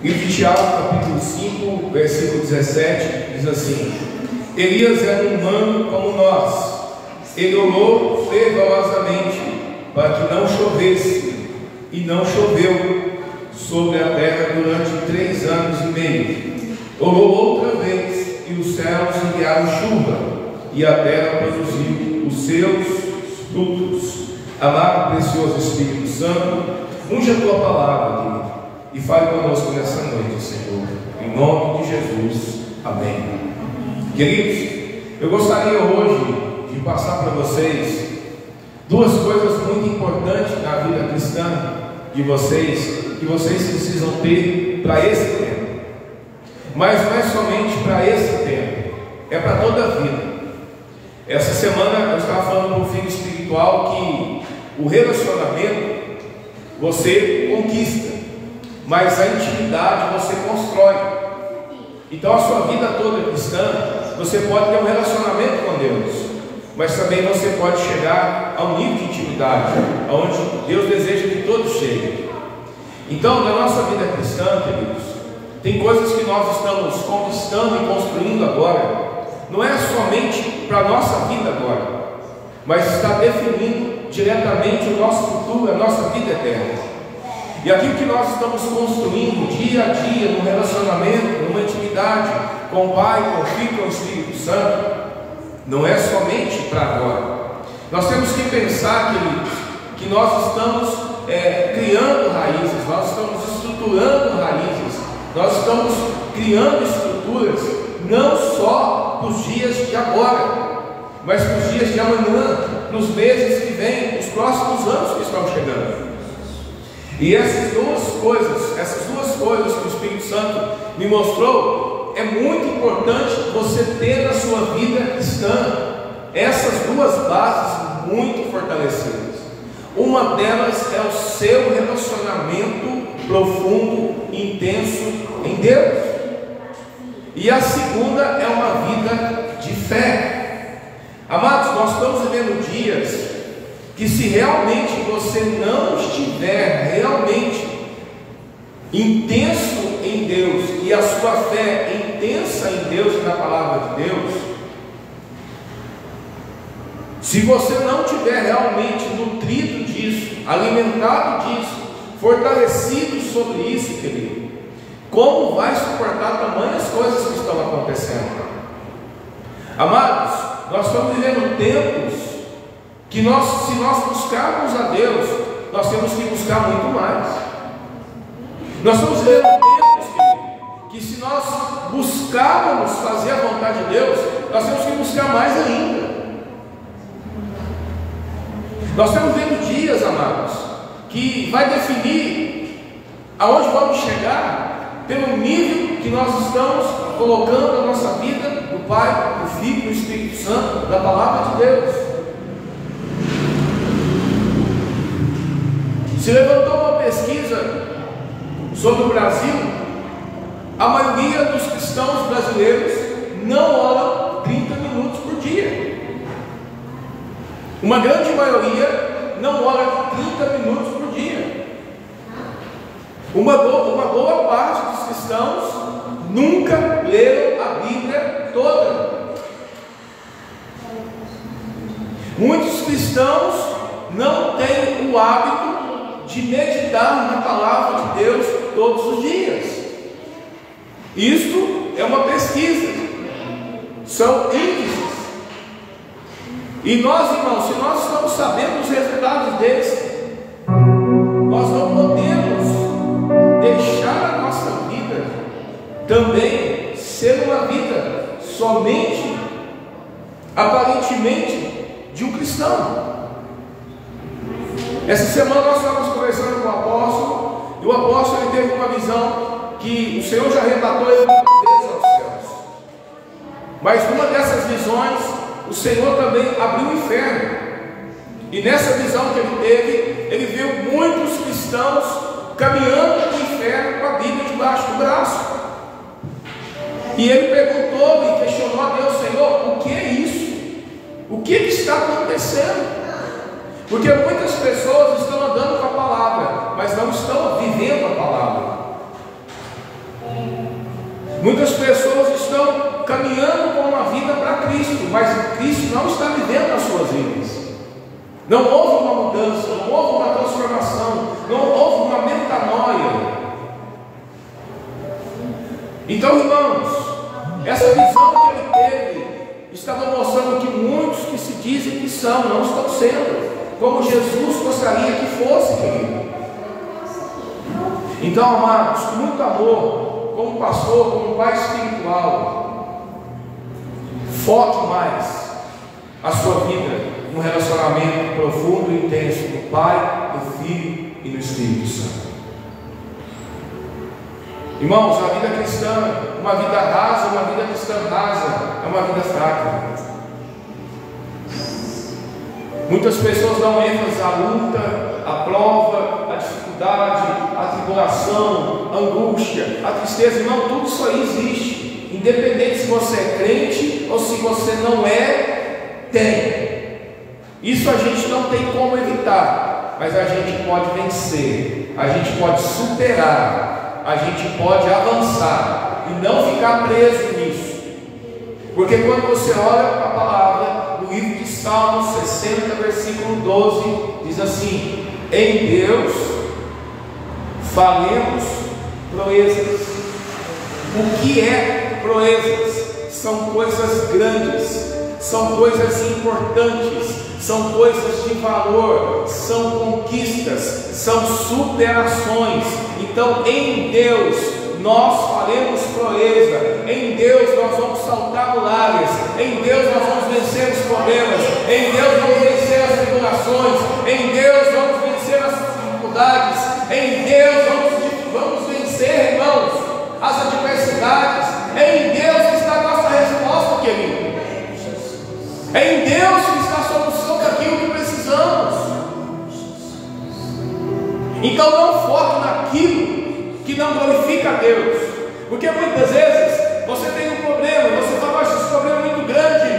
Livro de Tiago, capítulo 5, versículo 17, diz assim: Elias era um humano como nós. Ele orou fervorosamente para que não chovesse, e não choveu sobre a terra durante 3 anos e meio. Orou outra vez, e os céus enviaram chuva, e a terra produziu os seus frutos. Amado, precioso Espírito Santo, unja a tua palavra, querido, e fale conosco nessa noite, Senhor, em nome de Jesus, amém. Queridos, eu gostaria hoje de passar para vocês 2 coisas muito importantes na vida cristã de vocês, que vocês precisam ter para esse tempo. Mas não é somente para esse tempo, é para toda a vida. Essa semana eu estava falando para o filho espiritual que o relacionamento você conquista, mas a intimidade você constrói. Então a sua vida toda cristã, você pode ter um relacionamento com Deus, mas também você pode chegar a um nível de intimidade, onde Deus deseja que todos cheguem. Então, na nossa vida cristã, queridos, tem coisas que nós estamos conquistando e construindo agora, não é somente para a nossa vida agora, mas está definindo diretamente o nosso futuro, a nossa vida eterna. E aquilo que nós estamos construindo dia a dia, num relacionamento, numa intimidade com o Pai, com o Filho, com o Espírito Santo, não é somente para agora. Nós temos que pensar, queridos, que nós estamos criando raízes, nós estamos estruturando raízes, nós estamos criando estruturas, não só para os dias de agora, mas para os dias de amanhã, nos meses que vêm, nos próximos anos que estão chegando. E essas duas coisas que o Espírito Santo me mostrou, é muito importante você ter na sua vida cristã essas 2 bases muito fortalecidas. Uma delas é o seu relacionamento profundo, intenso em Deus, e a segunda é uma vida de fé. Amados, nós estamos vivendo dias que, se realmente você não estiver realmente intenso em Deus, e a sua fé é intensa em Deus e na palavra de Deus, se você não estiver realmente nutrido disso, alimentado disso, fortalecido sobre isso, querido, como vai suportar tamanhas coisas que estão acontecendo? Amados, nós estamos vivendo tempos que se nós buscarmos a Deus, nós temos que buscar muito mais. Nós estamos vivendo tempos, querido, que se nós buscarmos fazer a vontade de Deus, nós temos que buscar mais ainda. Nós estamos vendo dias, amados, que vai definir aonde vamos chegar pelo nível que nós estamos colocando a nossa vida do Pai, do Filho, do Espírito Santo, da palavra de Deus. Se levantou uma pesquisa sobre o Brasil, a maioria dos cristãos brasileiros não oram 30 minutos por dia. Uma grande maioria não ora 30 minutos por dia. Uma boa parte dos cristãos nunca leram a Bíblia toda. Muitos cristãos não têm o hábito de meditar na palavra de Deus todos os dias. Isto é uma pesquisa, são índices. E nós, irmãos, se nós estamos sabendo os resultados deles, nós não podemos deixar a nossa vida também ser uma vida somente, aparentemente, de um cristão. Essa semana nós estávamos conversando com o apóstolo, e o apóstolo ele teve uma visão que o Senhor já arrebatou ele muitas vezes aos céus. Mas numa dessas visões, o Senhor também abriu o inferno. E nessa visão que ele teve, ele viu muitos cristãos caminhando para o inferno com a Bíblia debaixo do braço. E ele perguntou e questionou a Deus: Senhor, o que é isso? O que está acontecendo? Porque muitas pessoas estão andando com a palavra, mas não estão vivendo a palavra. Muitas pessoas estão caminhando com uma vida para Cristo, mas Cristo não está vivendo nas suas vidas. Não houve uma mudança, não houve uma transformação, não houve uma metanoia. Então, irmãos, essa visão que ele teve estava mostrando que muitos que se dizem que são, não estão sendo como Jesus gostaria que fosse, querido. Então, amados, com muito amor, como pastor, como pai espiritual, foque mais a sua vida num relacionamento profundo e intenso do Pai, do Filho e do Espírito Santo. Irmãos, a vida cristã, uma vida rasa, uma vida cristã rasa, é uma vida fraca. Muitas pessoas dão ênfase à luta, à prova, à dificuldade, à tribulação, à angústia, à tristeza. Irmão, tudo isso aí existe. Independente se você é crente ou se você não é, tem. Isso a gente não tem como evitar, mas a gente pode vencer, a gente pode superar, a gente pode avançar e não ficar preso nisso. Porque quando você olha a palavra do livro de Salmos 60, versículo 12, diz assim: em Deus falemos proezas. O que é proezas? São coisas grandes, são coisas importantes, são coisas de valor, são conquistas, são superações. Então, em Deus nós faremos proeza, em Deus nós vamos saltar muralhas, em Deus nós vamos vencer os problemas, em Deus vamos vencer as tribulações, em Deus vamos vencer as dificuldades, em Deus vamos vencer, irmãos, as adversidades. Em Deus está a nossa resposta, querido. É em Deus que está a solução daquilo que precisamos. Então não foque naquilo que não glorifica a Deus, porque muitas vezes você tem um problema, você fala: mas esse problema é muito grande,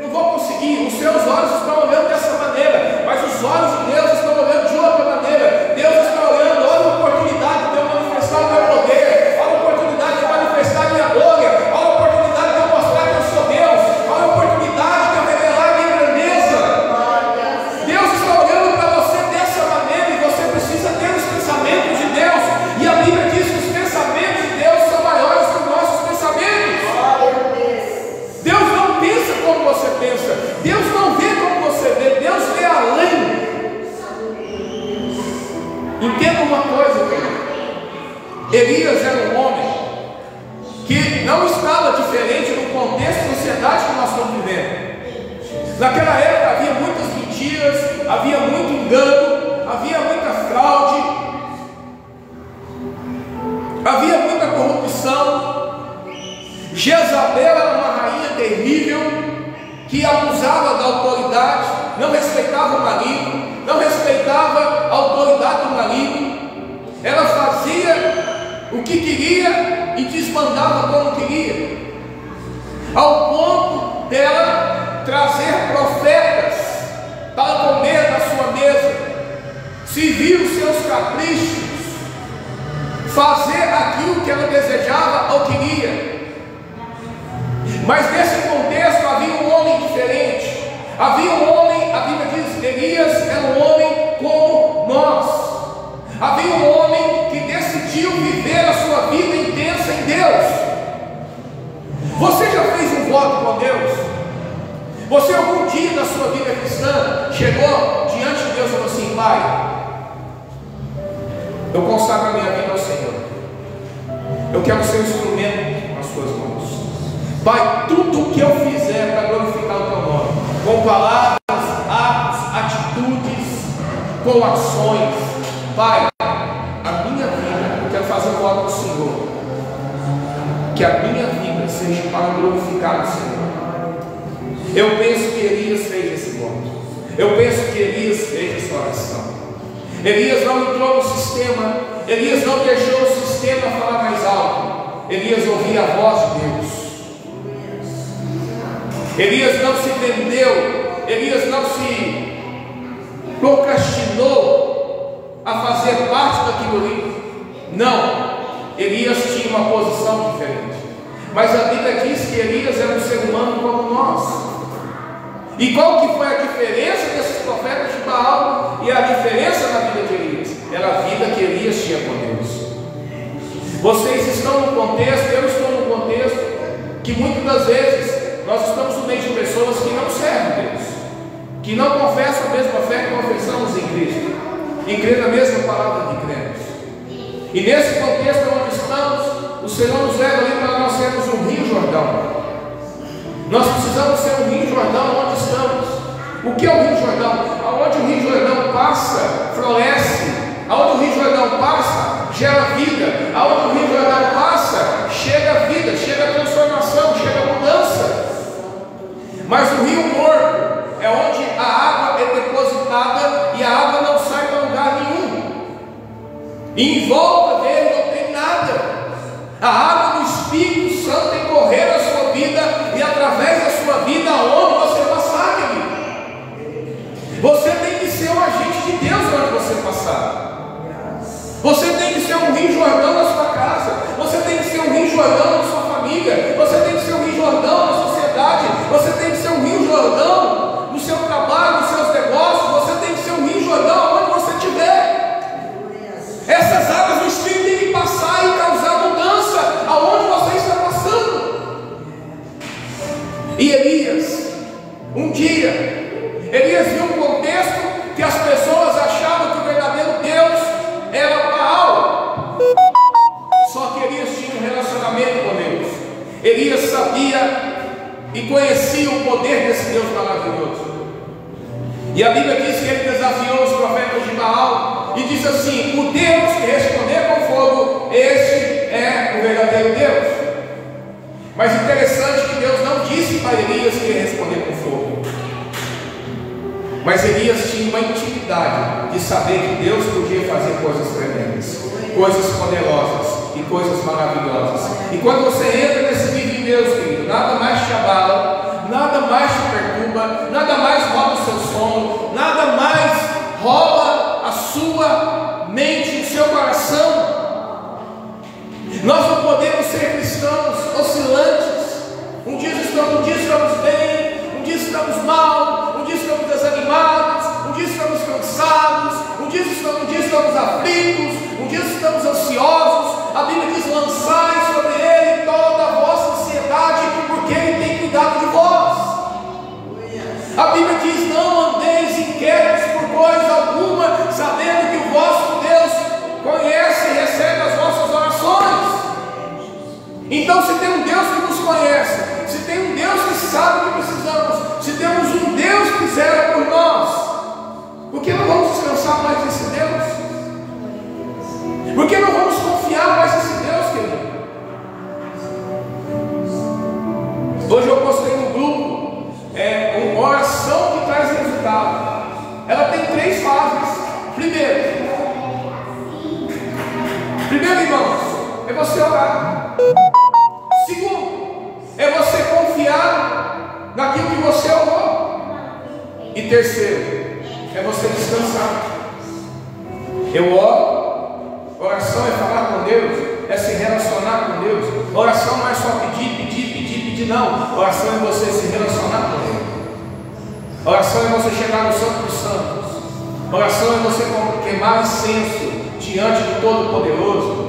não vou conseguir. Os seus olhos estão olhando dessa maneira, mas os olhos de Deus estão olhando de outra maneira. Deus está olhando: olha a oportunidade de eu manifestar o meu poder, olha a oportunidade de manifestar a minha glória, olha a oportunidade de eu mostrar que eu sou Deus, olha a oportunidade de eu revelar a minha grandeza. Deus está olhando para você dessa maneira, e você precisa ter os pensamentos de Deus. E a Bíblia diz que os pensamentos de Deus são maiores que os nossos pensamentos. Deus não pensa como você pensa, Deus não vê como você vê, Deus vê além. Entenda uma coisa, querido. Elias era um homem que não estava diferente no contexto de sociedade que nós estamos vivendo. Naquela época havia muitas mentiras, havia muito engano, havia muita fraude, havia muita corrupção. Jezabel era uma rainha terrível que abusava da autoridade, não respeitava o marido, não respeitava a autoridade do marido. Ela fazia o que queria e desmandava como queria, ao ponto dela trazer profetas para comer na sua mesa, servir os seus caprichos, fazer aquilo que ela desejava ou queria. Mas nesse contexto havia um homem diferente. Havia um homem, a Bíblia diz, Elias era um homem como nós. Havia um homem que decidiu viver a sua vida intensa em Deus. Você já fez um voto com Deus? Você algum dia da sua vida cristã chegou diante de Deus e falou assim: Pai, eu consagro a minha vida ao Senhor, eu quero ser um instrumento nas suas mãos. Pai, tudo o que eu fizer para glorificar o teu nome, com palavras, atos, atitudes, com ações, Pai, a minha vida, eu quero fazer um voto ao Senhor, que a minha vida seja para glorificar o Senhor. Eu penso que Elias fez esse voto, eu penso que Elias fez essa oração. Elias não entrou no sistema, Elias não deixou o sistema falar mais alto, Elias ouvia a voz de Deus. Elias não se vendeu, Elias não se procrastinou a fazer parte daquilo ali. Não, Elias tinha uma posição diferente. Mas a Bíblia diz que Elias era um ser humano como nós. E qual que foi a diferença desses profetas de Baal e a diferença na vida de Elias? Era a vida que Elias tinha com Deus. Vocês estão no contexto, eu estou no contexto, que muitas das vezes nós estamos no meio de pessoas que não servem Deus, que não confessam a mesma fé que confessamos em Cristo, e crê na mesma palavra que cremos. E nesse contexto onde estamos, o Senhor nos leva ali para nós sermos um Rio Jordão. Nós precisamos ser um Rio Jordão onde estamos. O que é o Rio Jordão? Aonde o Rio Jordão passa, floresce. Aonde o Rio Jordão passa, gera vida. Aonde o Rio Jordão passa, chega vida, chega transformação, chega mudança. Mas o rio morto é onde a água é depositada e a água não sai para lugar nenhum. E em volta dele não tem nada. A água do Espírito Santo tem que correr a sua vida e através da sua vida aonde você passar, querido. Você tem que ser um agente de Deus onde você passar. Você tem que ser um Rio Jordão na sua casa. Você tem que ser um Rio Jordão na sua família. Você tem que ser um Rio Jordão na sociedade. Você tem que ser um Rio Jordão no seu trabalho, nos seus negócios. Você tem que ser um Rio Jordão onde você estiver. Essas águas do Espírito têm que passar e causar mudança aonde você está passando. E Elias, um dia, Elias viu um contexto que as pessoas achavam que o verdadeiro Deus era Baal. Só que Elias tinha um relacionamento com Deus. Elias sabia e conhecia o poder desse Deus maravilhoso. E a Bíblia diz que ele desafiou os profetas de Baal e disse assim: o Deus que responder com fogo, este é o verdadeiro Deus. Mas interessante que Deus não disse para Elias que ia responder com fogo. Mas Elias tinha uma intimidade de saber que Deus podia fazer coisas tremendas, coisas poderosas e coisas maravilhosas. E quando você entra nesse nível de Deus, querido, nada mais te abala, nada mais te perturba, nada mais rouba o seu sono, nada mais rouba a sua mente, o seu coração. Nós não podemos ser cristãos oscilantes. Um dia estamos bem, um dia estamos mal, um dia estamos desanimados, um dia estamos cansados, um dia estamos aflitos, um dia estamos ansiosos. A Bíblia diz: lançai sobre ele toda a vossa ansiedade, porque ele tem cuidado de vós. A Bíblia diz: não andeis inquietos por coisa alguma, sabendo que o vosso Deus conhece e recebe as vossas orações. Então, se tem um Deus que nos conhece, se tem um Deus que sabe o que precisamos, se temos um Deus que zela por nós, por que não vamos descansar mais nesse Deus? Por que não vamos confiar mais nesse Deus, querido? Hoje eu postei no grupo uma oração que traz resultado. Ela tem 3 fases. Primeiro, irmãos, é você orar. Segundo, é você confiar naquilo que você orou. E terceiro, é você descansar. Eu oro. Oração é falar com Deus, é se relacionar com Deus. Oração não é só pedir, não. Oração é você se relacionar com Ele. Oração é você chegar no Santo dos Santos. Oração é você queimar incenso diante do Todo-Poderoso.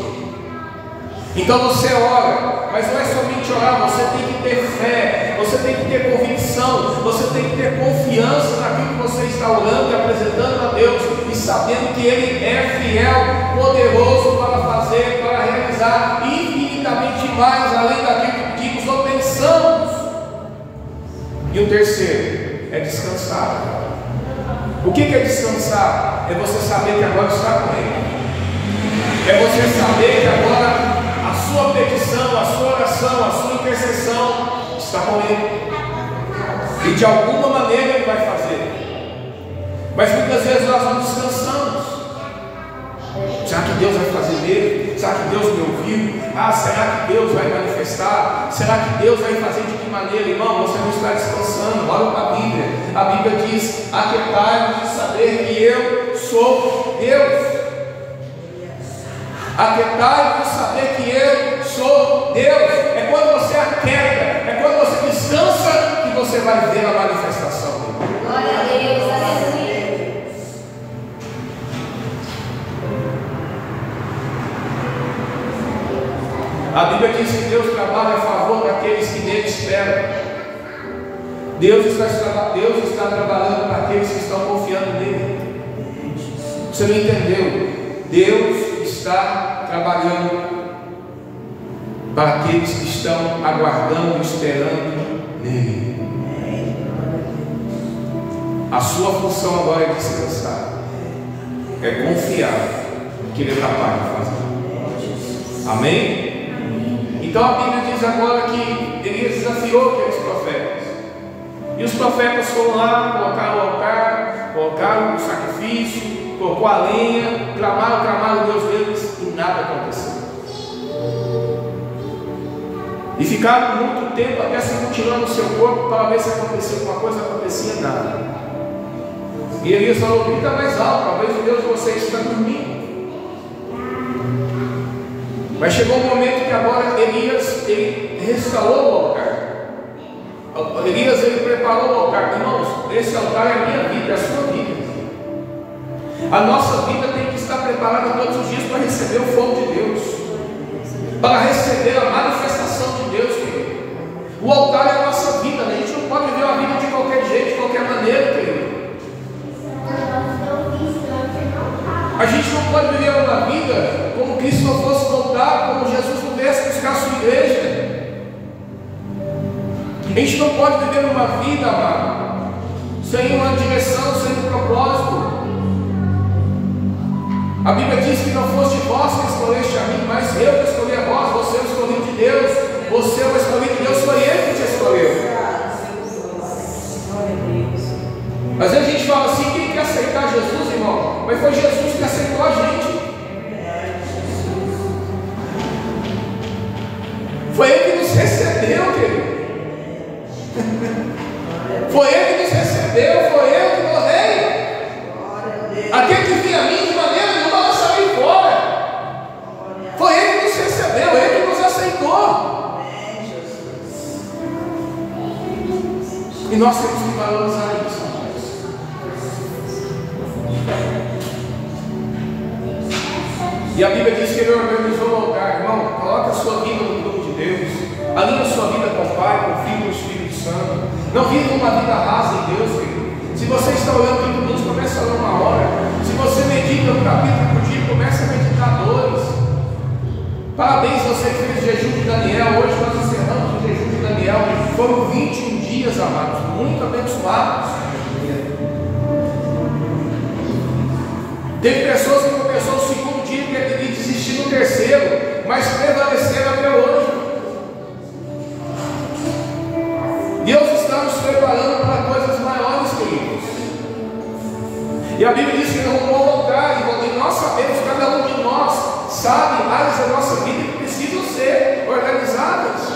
Então você ora, mas não é somente orar, você tem que ter fé, você tem que ter convicção, você tem que ter confiança naquilo que você está orando e apresentando a Deus, e sabendo que Ele é fiel, poderoso para fazer, para realizar infinitamente mais, além daquilo que pedimos ou pensamos. E o terceiro é descansar. O que é descansar? É você saber que agora está com Ele. É você saber que agora a sua petição, a sua oração, a sua intercessão está com Ele. E de alguma maneira Ele vai fazer. Mas muitas vezes nós não descansamos. Será que Deus vai fazer mesmo? Será que Deus me ouviu? Será que Deus vai manifestar? Será que Deus vai fazer de que maneira? Irmão, você não está descansando. Olha para a Bíblia. A Bíblia diz: aquietai-vos de saber que eu sou Deus. Aquietai-vos de saber que Deus, é quando você aquieta, é quando você descansa que você vai ver a manifestação dele. Glória a Deus, aleluia. A Bíblia diz que Deus trabalha a favor daqueles que nele esperam. Deus está trabalhando para aqueles que estão confiando nele. Você não entendeu? Deus está trabalhando para aqueles que estão aguardando e esperando nele. A sua função agora é descansar, é confiar que ele é capaz de fazer. Amém? Então a Bíblia diz agora que Elias desafiou aqueles profetas. E os profetas foram lá, colocaram o altar, colocaram o sacrifício, colocou a lenha, clamaram o Deus deles e nada aconteceu. E ficaram muito tempo até se mutilando o seu corpo para ver se acontecia alguma coisa, não acontecia nada. E Elias falou: grita mais alto, talvez o Deus de vocês está dormindo. Mas chegou um momento que agora Elias, ele restaurou o altar. Elias, ele preparou o altar. Irmãos, esse altar é a minha vida, é a sua vida. A nossa vida tem que estar preparada todos os dias para receber o fogo de Deus, para receber a manifestação de Deus, querido. O altar é a nossa vida, né? A gente não pode viver uma vida de qualquer jeito, de qualquer maneira, querido. A gente não pode viver uma vida como Cristo não fosse voltar, como Jesus não viesse buscar a sua igreja. A gente não pode viver uma vida, amado, sem uma direção, sem um propósito. A Bíblia diz que não foste vós que escolheste a mim, mas eu que escolhi a vós. Você é o escolhido de Deus. Você é o escolhido de Deus, foi Ele que te escolheu. Às vezes a gente fala assim: quem quer aceitar Jesus, irmão? Mas foi Jesus que aceitou a gente. Foi Ele que nos recebeu, querido. Foi Ele que nos recebeu, foi Ele que morreu. Aquele que vinha a mim de maneira nenhuma vai sair fora. Foi Ele que nos recebeu, Ele que nos aceitou. E nós temos que valorizar isso. E a Bíblia diz que Ele organizou o altar. Irmão, coloca a sua vida no plano de Deus. Alinha a sua vida com o Pai, com o Filho e com o Espírito Santo. Não viva uma vida rasa em Deus, querido. Se você está orando 5 minutos, comece a orar 1 hora. Se você medita um capítulo por dia, comece a meditar 2. Parabéns você que fez o jejum de Daniel. Hoje nós encerramos o jejum de Daniel. Foram 21 dias, amados, muito abençoados. Teve pessoas que começaram o 2º dia e desistiram no 3º, mas prevaleceram até hoje. Deus está nos preparando para coisas maiores, queridos. E a Bíblia diz que Ele arrumou o altar, e nós sabemos, cada um de nós sabe áreas da nossa vida que precisam ser organizadas.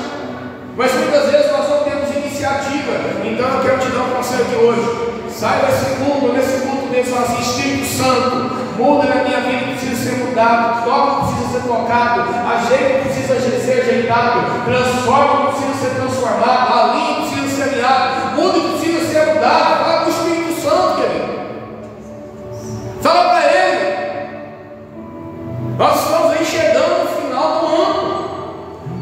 Mas muitas vezes nós não temos iniciativa. Então eu quero te dar um conselho aqui hoje. Sai desse mundo, nesse culto desse assim: Espírito Santo, muda na minha vida que precisa ser mudado, toca que precisa ser tocado, ajeita que precisa ser ajeitado, transforma que precisa ser transformado, alinha que precisa ser alinhado, muda que precisa ser mudado. Fala com o Espírito Santo, querido. Fala para Ele. Nós estamos aí chegando no final do ano,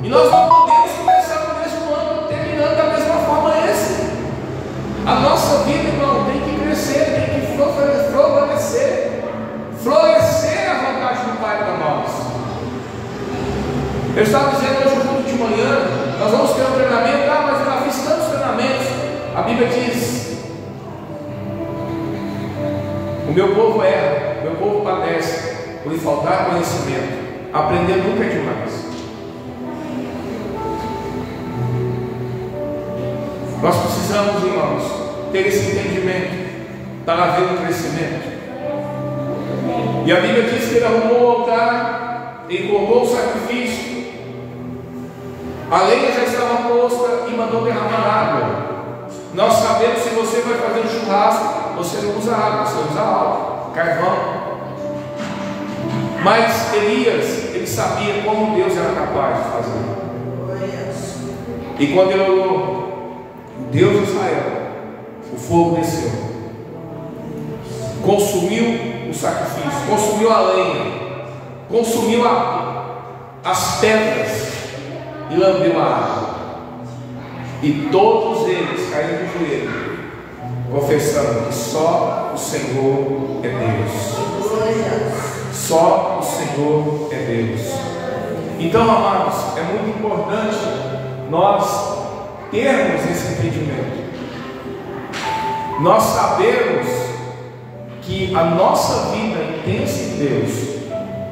e nós não podemos começar no mesmo ano, terminando da mesma forma esse. A nossa vida, irmão, tem que crescer, tem que florescer a vontade do Pai para nós. Eu estava dizendo hoje no culto de manhã, nós vamos ter um treinamento. Mas eu já fiz tantos treinamentos. A Bíblia diz: o meu povo erra, o meu povo padece por lhe faltar conhecimento. Aprender nunca é demais. Nós precisamos, irmãos, ter esse entendimento para haver um crescimento. E a Bíblia diz que Ele arrumou o altar, Ele colocou o sacrifício, a lenha já estava posta e mandou derramar água. Nós sabemos, se você vai fazer um churrasco, você não usa água, você usa álcool, carvão. Mas Elias, ele sabia como Deus era capaz de fazer. E quando ele orou, o Deus de Israel, o fogo desceu, consumiu o sacrifício, consumiu a lenha, consumiu as pedras e lambeu a água. E todos eles caíram de joelho, confessando que só o Senhor é Deus. Só o Senhor é Deus. Então, amados, é muito importante nós termos esse entendimento. Nós sabemos que a nossa vida intensa em Deus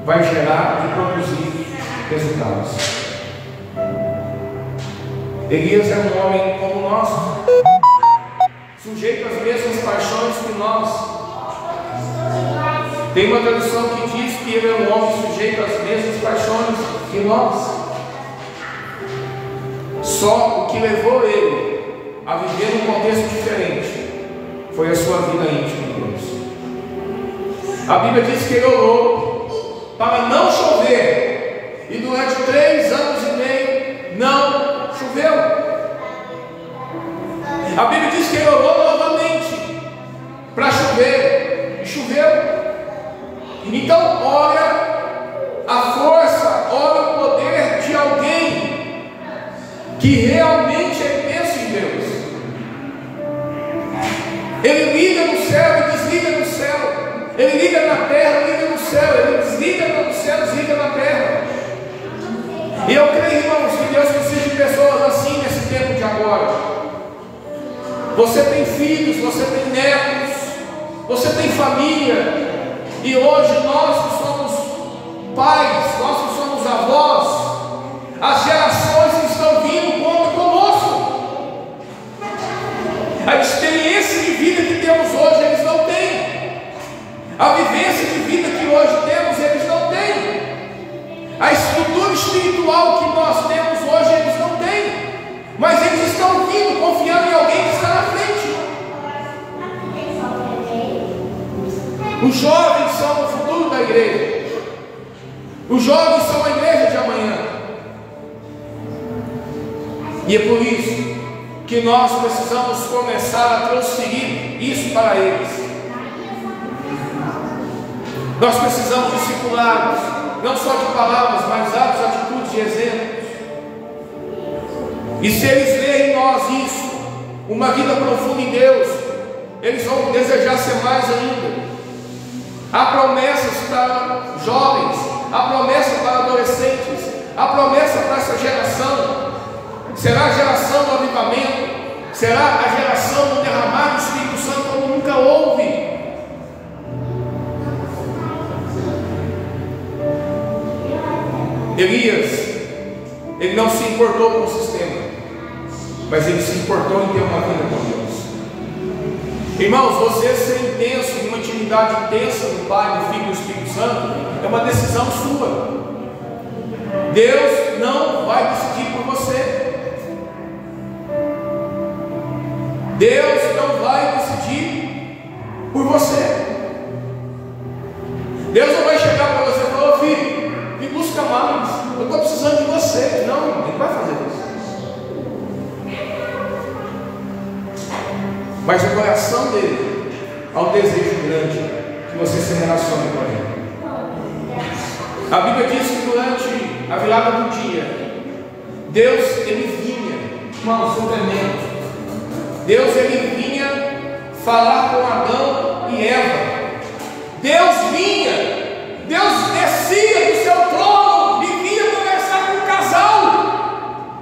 vai gerar e produzir resultados. Elias é um homem como nós, sujeito às mesmas paixões que nós. Tem uma tradução que diz que ele é um homem sujeito às mesmas paixões que nós. Só o que levou ele a viver num contexto diferente foi a sua vida íntima com Deus. A Bíblia diz que ele orou para não chover, e durante 3 anos e meio não choveu. A Bíblia diz que ele orou novamente para chover, e choveu. Então, olha a força, olha o poder de alguém que realmente pensa em Deus. Ele liga no céu e desliga no céu. Ele liga na terra, liga no céu. Ele desliga no céu, desliga na terra. E eu creio, irmãos, que Deus precisa de pessoas assim nesse tempo de agora. Você tem filhos, você tem netos, você tem família. E hoje nós que somos pais, nós que somos avós, as gerações que estão vindo conta conosco. A experiência de vida que temos hoje eles não têm. A vivência de vida que hoje temos eles não têm. A estrutura espiritual que nós temos hoje eles não têm. Mas eles estão vindo confiando em alguém que está na frente. Os jovens são o futuro da igreja. Os jovens são a igreja de amanhã. E é por isso que nós precisamos começar a transferir isso para eles. Nós precisamos discipulá-los, não só de palavras, mas atos, atitudes e exemplos. E se eles verem em nós isso, uma vida profunda em Deus, eles vão desejar ser mais ainda. Há promessas para jovens, há promessa para adolescentes, há promessa para essa geração. Será a geração do avivamento, será a geração do derramar do Espírito Santo como nunca houve. Elias, ele não se importou com o sistema, mas ele se importou em ter uma vida com Deus. Irmãos, você ser intenso, em uma intimidade intensa do Pai, do Filho e do Espírito Santo, é uma decisão sua. Deus não vai decidir por você. Deus não vai decidir por você. Deus não vai chegar para você e falar: filho, me busca mais, eu estou precisando de você. Não, Ele vai fazer isso. Mas o coração dele há um desejo grande que você se relacione com ele. A Bíblia diz que durante a virada do dia, Deus ele vinha, irmãos, isso é tremendo. Deus ele vinha falar com Adão e Eva. Deus vinha, Deus descia do seu trono e vinha conversar com o casal.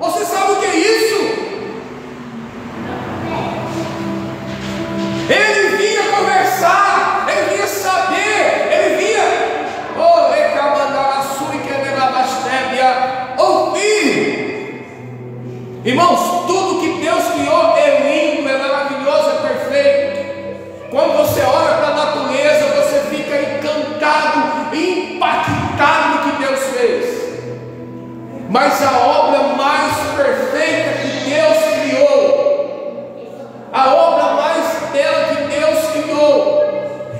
Você sabe o que é isso? Ele vinha conversar, ele vinha saber, ele vinha ouvir. Irmãos, tudo que Deus criou é lindo, é maravilhoso, é perfeito. Quando você olha para a natureza, você fica encantado, impactado no que Deus fez. Mas a obra mais perfeita que Deus criou, a obra mais bela que Deus criou,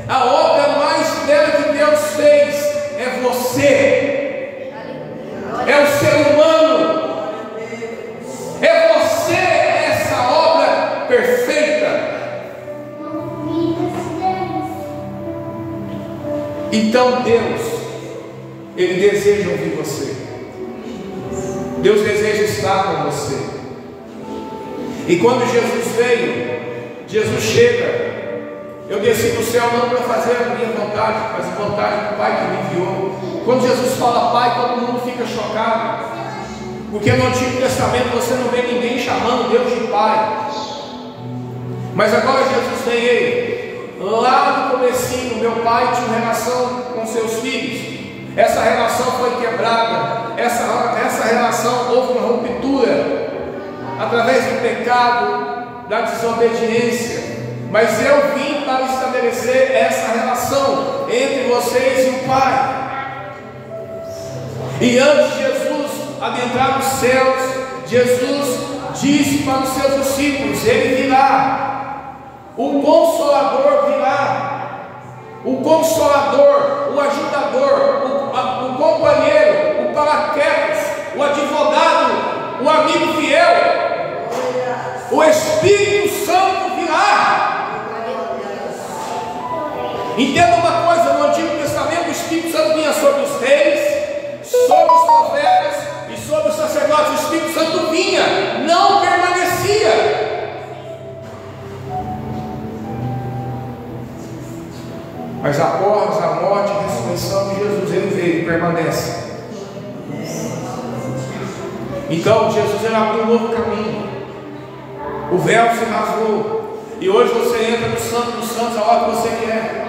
a obra mais bela que Deus fez é você, é o ser humano, é você. Então Deus, Ele deseja ouvir você. Deus deseja estar com você. E quando Jesus veio, Jesus chega. Eu desci do céu não para fazer a minha vontade, mas a vontade do Pai que me enviou. Quando Jesus fala Pai, todo mundo fica chocado, porque no Antigo Testamento você não vê ninguém chamando Deus de Pai. Mas agora Jesus vem Ele. Lá no comecinho, meu Pai tinha uma relação com seus filhos. Essa relação foi quebrada. Essa relação houve uma ruptura através do pecado, da desobediência. Mas eu vim para estabelecer essa relação entre vocês e o Pai. E antes de Jesus adentrar nos céus, Jesus disse para os seus discípulos: Ele virá, o Consolador virá, o Consolador, o Ajudador, o Companheiro, o Paraquedas, o Advogado, o Amigo Fiel, o Espírito Santo virá. Entenda uma coisa: no Antigo Testamento o Espírito Santo vinha sobre os reis, sobre os profetas e sobre os sacerdotes. O Espírito Santo vinha, não permanecia. Mas após a morte e a ressurreição de Jesus, Ele veio e permanece. Então Jesus ele abriu um novo caminho. O véu se rasgou. E hoje você entra no Santo dos Santos a hora que você quer,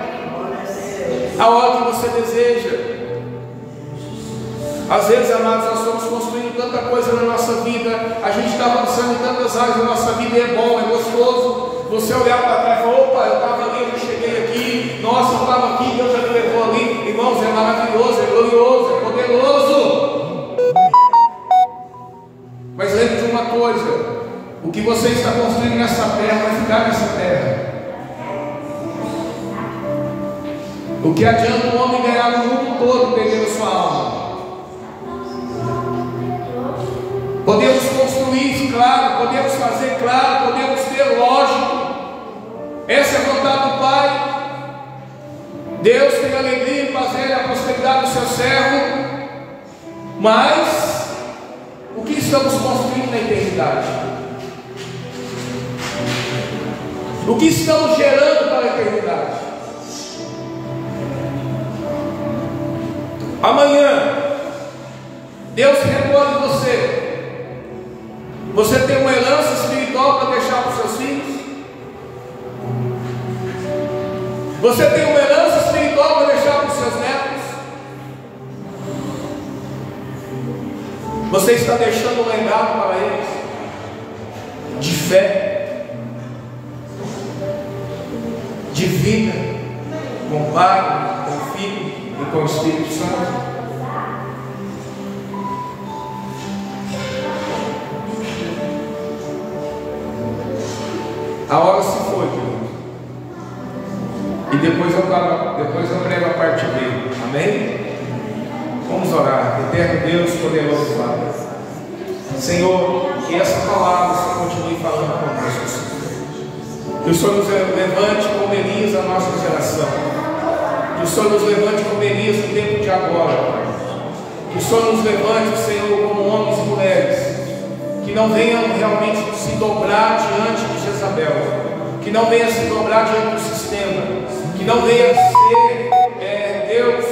a hora que você deseja. Às vezes, amados, nós estamos construindo tanta coisa na nossa vida, a gente está avançando em tantas áreas da nossa vida, e é bom, é gostoso você olhar para trás e falar: opa, eu estava ali, eu já cheguei aqui, nossa, eu estava aqui, Deus já me levou ali. Irmãos, é maravilhoso, é glorioso, é poderoso. Mas lembre de uma coisa: o que você está construindo nessa terra vai ficar nessa terra. O que adianta um homem ganhar o mundo todo perdendo sua alma? Podemos construir, claro, podemos fazer, claro, podemos ter, lógico. Essa é a vontade do Pai. Deus tem alegria em fazer a prosperidade do seu servo. Mas o que estamos construindo na eternidade? O que estamos gerando para a eternidade? Amanhã Deus recolhe você. Você tem uma herança espiritual para deixar para os seus filhos? Você tem uma herança espiritual para deixar para os seus netos? Você está deixando um legado para eles de fé, de vida, com o Pai, com o Filho e com o Espírito Santo? A hora se foi, querido. E depois eu prego a parte dele. Amém? Vamos orar. Eterno Deus, poderoso Pai, Senhor, que essa palavra o Senhor continue falando conosco, Senhor. Que o Senhor nos levante como Elias a nossa geração. Que o Senhor nos levante como Elias no tempo de agora, Pai. Que o Senhor nos levante, Senhor, como homens e mulheres que não venham realmente se dobrar diante de Jezabel, que não venha se dobrar diante do sistema, que não venha ser, Deus,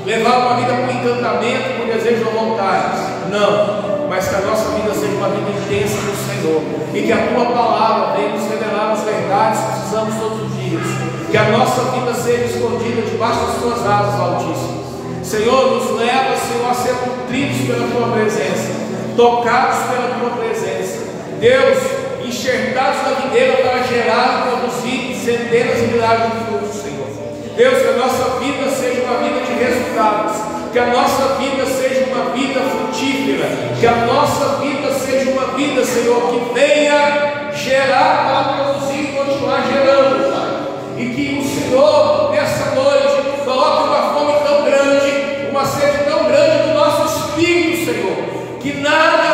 levar uma vida por encantamento, por desejo ou vontades. Não, mas que a nossa vida seja uma vida intensa no Senhor, e que a Tua palavra venha nos revelar as verdades que precisamos todos os dias, que a nossa vida seja escondida debaixo das Tuas asas, Altíssimo. Senhor, nos leva, Senhor, a ser nutridos pela Tua presença, tocados pela Tua presença, Deus, enxertados na videira para gerar e produzir centenas e milhares de frutos, Senhor. Deus, que a nossa vida seja uma vida de resultados, que a nossa vida seja uma vida frutífera, que a nossa vida seja uma vida, Senhor, que venha gerar para produzir e continuar gerando, Pai. E que o Senhor, nessa noite, coloque uma fome tão grande, uma sede tão grande no nosso espírito, Senhor, que nada